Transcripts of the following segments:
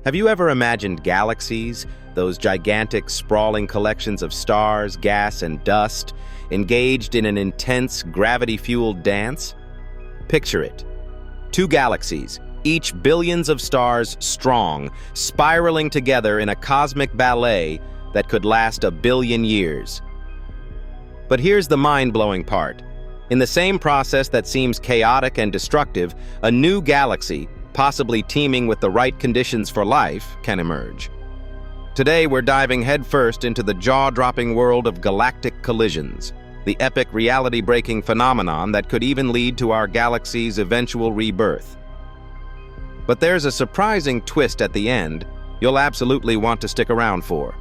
Have you ever imagined galaxies, those gigantic, sprawling collections of stars, gas, and dust, engaged in an intense, gravity-fueled dance? Picture it. Two galaxies, each billions of stars strong, spiraling together in a cosmic ballet that could last 1 billion years. But here's the mind-blowing part. In the same process that seems chaotic and destructive, a new galaxy, possibly teeming with the right conditions for life, can emerge. Today, we're diving headfirst into the jaw-dropping world of galactic collisions, the epic reality-breaking phenomenon that could even lead to our galaxy's eventual rebirth. But there's a surprising twist at the end you'll absolutely want to stick around for.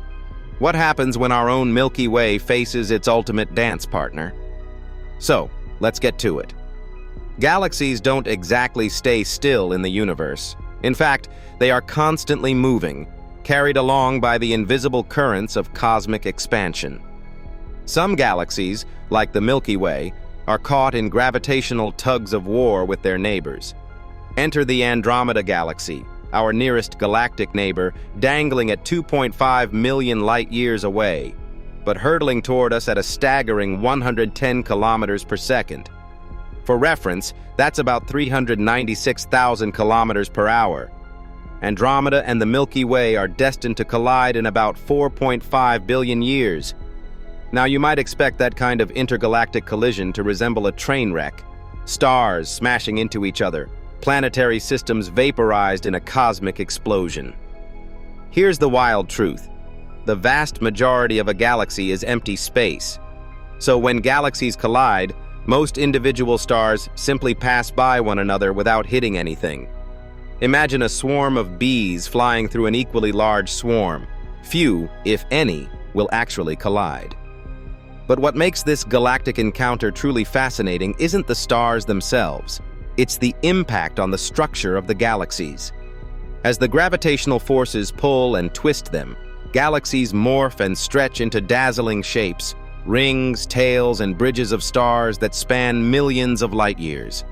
What happens when our own Milky Way faces its ultimate dance partner? So, let's get to it. Galaxies don't exactly stay still in the universe. In fact, they are constantly moving, carried along by the invisible currents of cosmic expansion. Some galaxies, like the Milky Way, are caught in gravitational tugs of war with their neighbors. Enter the Andromeda Galaxy, our nearest galactic neighbor, dangling at 2.5 million light-years away, but hurtling toward us at a staggering 110 kilometers per second. For reference, that's about 396,000 kilometers per hour. Andromeda and the Milky Way are destined to collide in about 4.5 billion years. Now, you might expect that kind of intergalactic collision to resemble a train wreck. Stars smashing into each other, planetary systems vaporized in a cosmic explosion. Here's the wild truth. The vast majority of a galaxy is empty space. So when galaxies collide, most individual stars simply pass by one another without hitting anything. Imagine a swarm of bees flying through an equally large swarm. Few, if any, will actually collide. But what makes this galactic encounter truly fascinating isn't the stars themselves. It's the impact on the structure of the galaxies. As the gravitational forces pull and twist them, galaxies morph and stretch into dazzling shapes, rings, tails, and bridges of stars that span millions of light-years.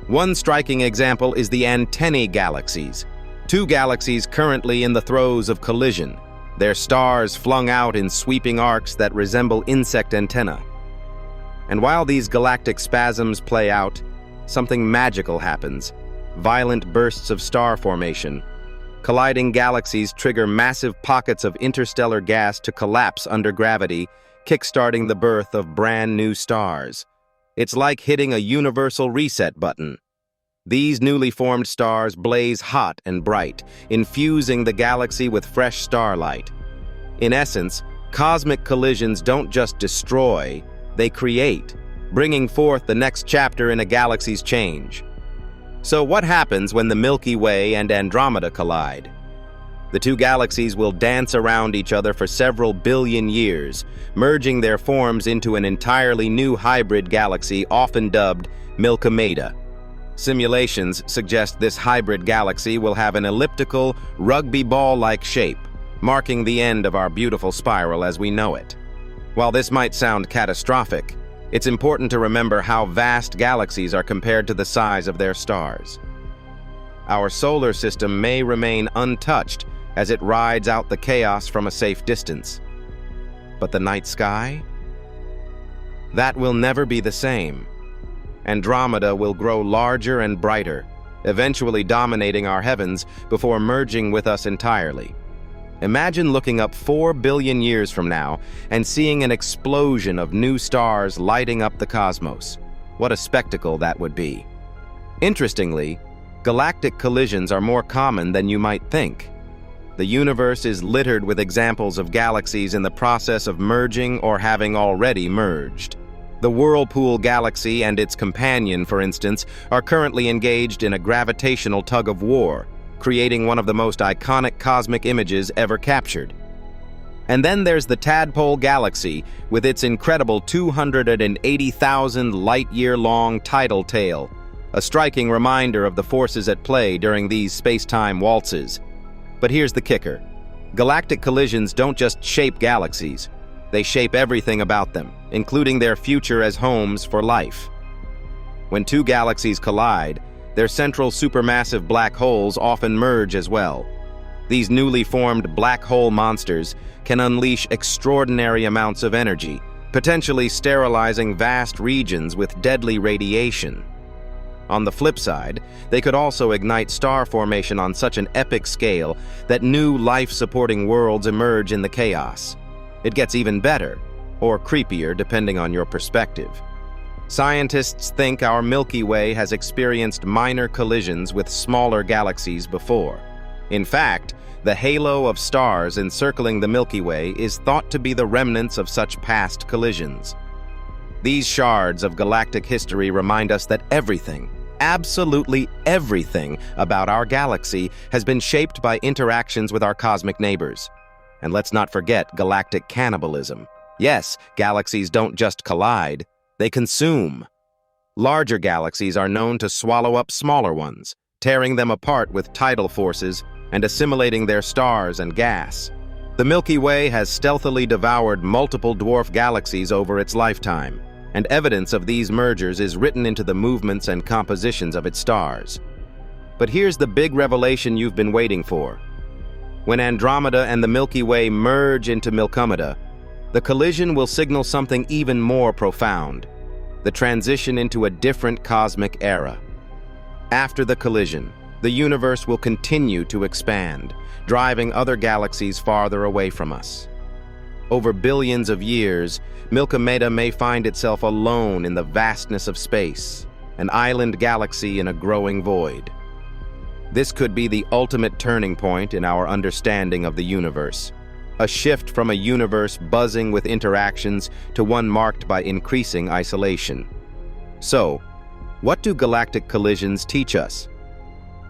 One striking example is the Antennae galaxies, two galaxies currently in the throes of collision, their stars flung out in sweeping arcs that resemble insect antennae. And while these galactic spasms play out, something magical happens. Violent bursts of star formation. Colliding galaxies trigger massive pockets of interstellar gas to collapse under gravity, kickstarting the birth of brand new stars. It's like hitting a universal reset button. These newly formed stars blaze hot and bright, infusing the galaxy with fresh starlight. In essence, cosmic collisions don't just destroy, they create, bringing forth the next chapter in a galaxy's change. So what happens when the Milky Way and Andromeda collide? The two galaxies will dance around each other for several billion years, merging their forms into an entirely new hybrid galaxy often dubbed Milkomeda. Simulations suggest this hybrid galaxy will have an elliptical, rugby ball-like shape, marking the end of our beautiful spiral as we know it. While this might sound catastrophic, it's important to remember how vast galaxies are compared to the size of their stars. Our solar system may remain untouched as it rides out the chaos from a safe distance. But the night sky? That will never be the same. Andromeda will grow larger and brighter, eventually dominating our heavens before merging with us entirely. Imagine looking up 4 billion years from now and seeing an explosion of new stars lighting up the cosmos. What a spectacle that would be. Interestingly, galactic collisions are more common than you might think. The universe is littered with examples of galaxies in the process of merging or having already merged. The Whirlpool Galaxy and its companion, for instance, are currently engaged in a gravitational tug-of-war, creating one of the most iconic cosmic images ever captured. And then there's the Tadpole Galaxy, with its incredible 280,000 light-year-long tidal tail, a striking reminder of the forces at play during these space-time waltzes. But here's the kicker. Galactic collisions don't just shape galaxies. They shape everything about them, including their future as homes for life. When two galaxies collide, their central supermassive black holes often merge as well. These newly formed black hole monsters can unleash extraordinary amounts of energy, potentially sterilizing vast regions with deadly radiation. On the flip side, they could also ignite star formation on such an epic scale that new life-supporting worlds emerge in the chaos. It gets even better, or creepier depending on your perspective. Scientists think our Milky Way has experienced minor collisions with smaller galaxies before. In fact, the halo of stars encircling the Milky Way is thought to be the remnants of such past collisions. These shards of galactic history remind us that everything, absolutely everything about our galaxy has been shaped by interactions with our cosmic neighbors. And let's not forget galactic cannibalism. Yes, galaxies don't just collide, they consume. Larger galaxies are known to swallow up smaller ones, tearing them apart with tidal forces and assimilating their stars and gas. The Milky Way has stealthily devoured multiple dwarf galaxies over its lifetime, and evidence of these mergers is written into the movements and compositions of its stars. But here's the big revelation you've been waiting for. When Andromeda and the Milky Way merge into Milkomeda, the collision will signal something even more profound: the transition into a different cosmic era. After the collision, the universe will continue to expand, driving other galaxies farther away from us. Over billions of years, Milkomeda may find itself alone in the vastness of space, an island galaxy in a growing void. This could be the ultimate turning point in our understanding of the universe, a shift from a universe buzzing with interactions to one marked by increasing isolation. So, what do galactic collisions teach us?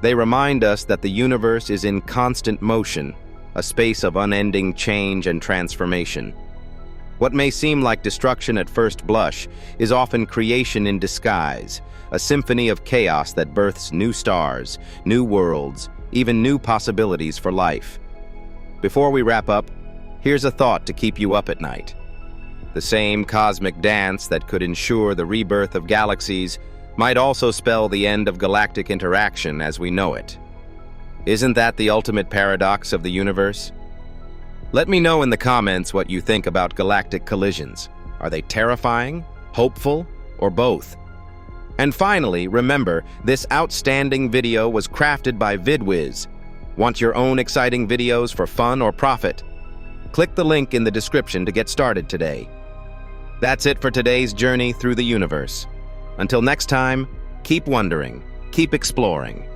They remind us that the universe is in constant motion, a space of unending change and transformation. What may seem like destruction at first blush is often creation in disguise, a symphony of chaos that births new stars, new worlds, even new possibilities for life. Before we wrap up, here's a thought to keep you up at night. The same cosmic dance that could ensure the rebirth of galaxies might also spell the end of galactic interaction as we know it. Isn't that the ultimate paradox of the universe? Let me know in the comments what you think about galactic collisions. Are they terrifying, hopeful, or both? And finally, remember, this outstanding video was crafted by VidWiz. Want your own exciting videos for fun or profit? Click the link in the description to get started today. That's it for today's journey through the universe. Until next time, keep wondering, keep exploring,